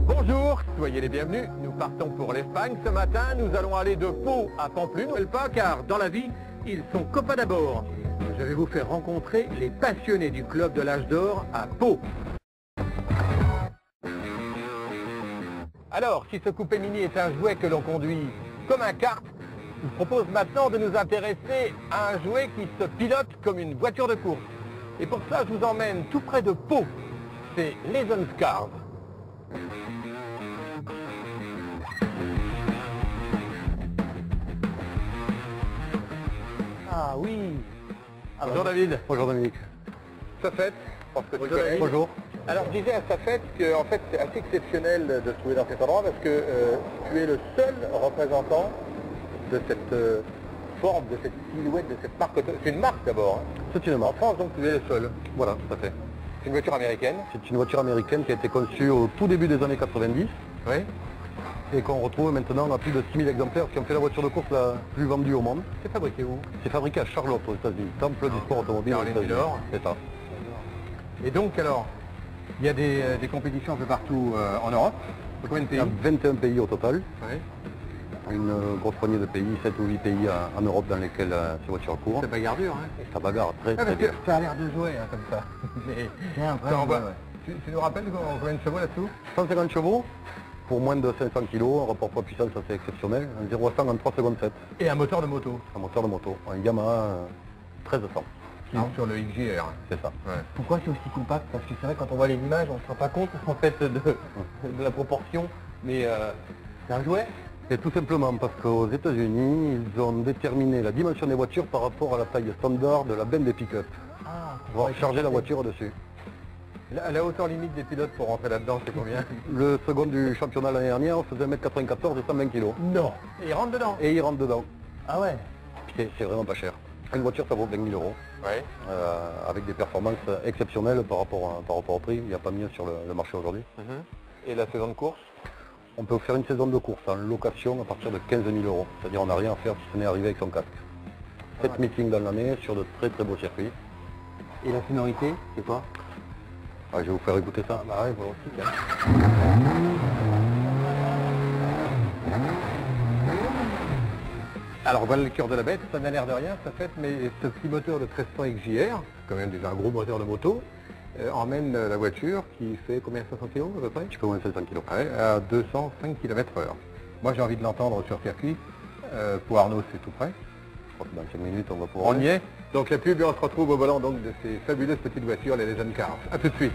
Bonjour, soyez les bienvenus. Nous partons pour l'Espagne. Ce matin, nous allons aller de Pau à Pampelune, pas car dans la vie, ils sont copains d'abord. Je vais vous faire rencontrer les passionnés du club de l'âge d'or à Pau. Alors, si ce coupé mini est un jouet que l'on conduit comme un kart, je vous propose maintenant de nous intéresser à un jouet qui se pilote comme une voiture de course. Et pour ça, je vous emmène tout près de Pau. C'est Lessons Cars. Ah oui. Bonjour David. Bonjour Dominique. Safette, je pense que tu connais. Bonjour. Alors je disais à Safette que en fait c'est assez exceptionnel de se trouver dans cet endroit parce que tu es le seul représentant de cette forme, de cette silhouette, de cette marque. C'est une marque d'abord. Hein. C'est une En marque. France donc tu es le seul. Voilà, tout à fait. C'est une voiture américaine. C'est une voiture américaine qui a été conçue au tout début des années 90 Oui. et qu'on retrouve maintenant à plus de 6000 exemplaires, qui ont fait la voiture de course la plus vendue au monde. C'est fabriqué où? C'est fabriqué à Charlotte aux États-Unis, temple du sport automobile aux Caroline du États-Unis. Nord. C'est ça. Et donc alors, il y a des compétitions un peu partout en Europe. Combien de Il y pays? a 21 pays au total, Oui. une grosse poignée de pays, 7 ou 8 pays en Europe dans lesquels ces voitures courent. C'est bagarre hein. Ça bagarre très Ah, très parce que bien. ça a l'air de jouer hein, comme ça. Mais C'est un vrai ça envoie- jouet, ouais. Tu nous rappelles combien de chevaux là-dessous? 150 chevaux pour moins de 500 kg, un rapport poids-puissance assez exceptionnel, un 0 à 100 en 3 secondes 7, Et un moteur de moto. un moteur de moto, un Yamaha 1300, Qui est sur le XJR. c'est ça. Ouais. Pourquoi c'est aussi compact? Parce que c'est vrai quand on voit les images, on ne se rend pas compte en fait de la proportion, mais c'est un jouet. Et tout simplement parce qu'aux États-Unis, ils ont déterminé la dimension des voitures par rapport à la taille standard de la benne des pick-up. Pour charger la voiture dessus. La hauteur limite des pilotes pour rentrer là-dedans, c'est combien? Le second du championnat l'année dernière faisait 1m94 et 120 kg. Non. Et il rentre dedans. Et il rentre dedans. Ah ouais. C'est vraiment pas cher. Une voiture, ça vaut 20 000 euros. Ouais. Avec des performances exceptionnelles par rapport au prix. Il n'y a pas mieux sur le marché aujourd'hui. Et la saison de course? On peut faire une saison de course en location à partir de 15 000 euros. C'est-à-dire on n'a rien à faire si ce n'est arriver avec son casque. 7 meetings dans l'année sur de très très beaux circuits. Et la sonorité, c'est quoi? Ah, je vais vous faire écouter ça. Bah ouais, volontiers. Alors voilà le cœur de la bête, ça n'a l'air de rien, ça fait, mais ce petit moteur de 1300 XJR, quand même déjà un gros moteur de moto, emmène la voiture qui fait combien, 500 kg à peu près? Un petit peu moins de 500 kg. Ouais, à 205 km/h. Moi j'ai envie de l'entendre sur circuit, pour Arnaud c'est tout près. Je crois que dans 5 minutes on va pouvoir... On y est. Donc la pub et on se retrouve au volant donc, de ces fabuleuses petites voitures, les Lessons Cars. A tout de suite.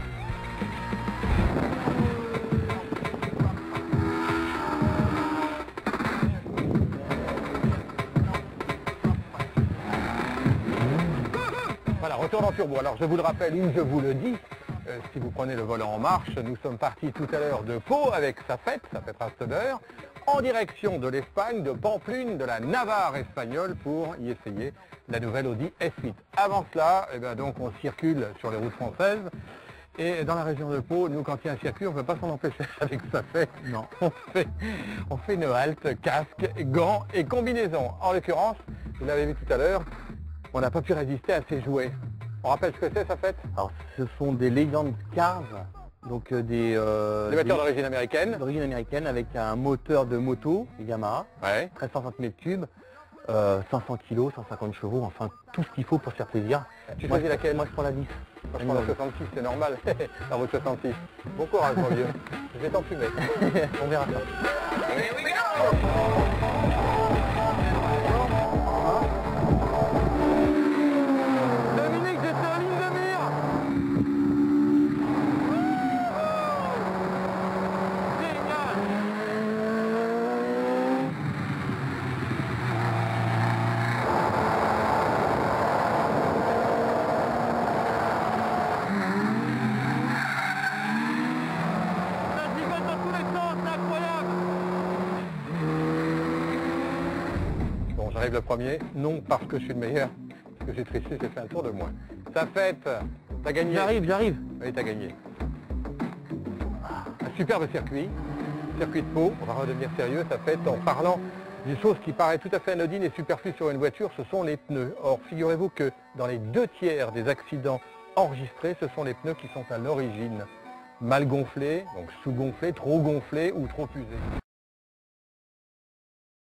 Voilà, retour en turbo. Alors je vous le rappelle ou je vous le dis, si vous prenez le volant en marche, nous sommes partis tout à l'heure de Pau avec Safette Rastoder, en direction de l'Espagne, de Pampelune, de la Navarre espagnole pour y essayer la nouvelle Audi S8. Avant cela, eh bien, donc, on circule sur les routes françaises et dans la région de Pau, nous quand il y a un circuit, on ne peut pas s'en empêcher avec Safette. Non. On fait nos haltes, casque, gants et combinaisons. En l'occurrence, vous l'avez vu tout à l'heure, on n'a pas pu résister à ces jouets. On rappelle ce que c'est, Safette? Alors ce sont des Lessons Cars, donc Des voitures d'origine américaine. d'origine américaine avec un moteur de moto Yamaha, Ouais. 1350 cm3, 500 kg, 150 chevaux, enfin tout ce qu'il faut pour se faire plaisir. Tu Moi, choisis laquelle? Moi je prends la 10. Moi, je prends la 66, c'est normal. La route 66. Bon courage, mon vieux. Je vais t'enfumer. On verra ça. Dominique, j'étais en ligne de mire. Génial. Ça gigote dans tous les sens, c'est incroyable. Bon, j'arrive le premier, non parce que je suis le meilleur, parce que j'ai triché, j'ai fait un tour de moins. Safette, t'as gagné. J'arrive. Oui, t'as gagné. Un superbe circuit de Pau. On va redevenir sérieux, Safette, en parlant Une chose qui paraît tout à fait anodine et superflue sur une voiture, ce sont les pneus. Or, figurez-vous que dans les 2/3 des accidents enregistrés, ce sont les pneus qui sont à l'origine. Mal gonflés, donc sous-gonflés, trop gonflés ou trop usés.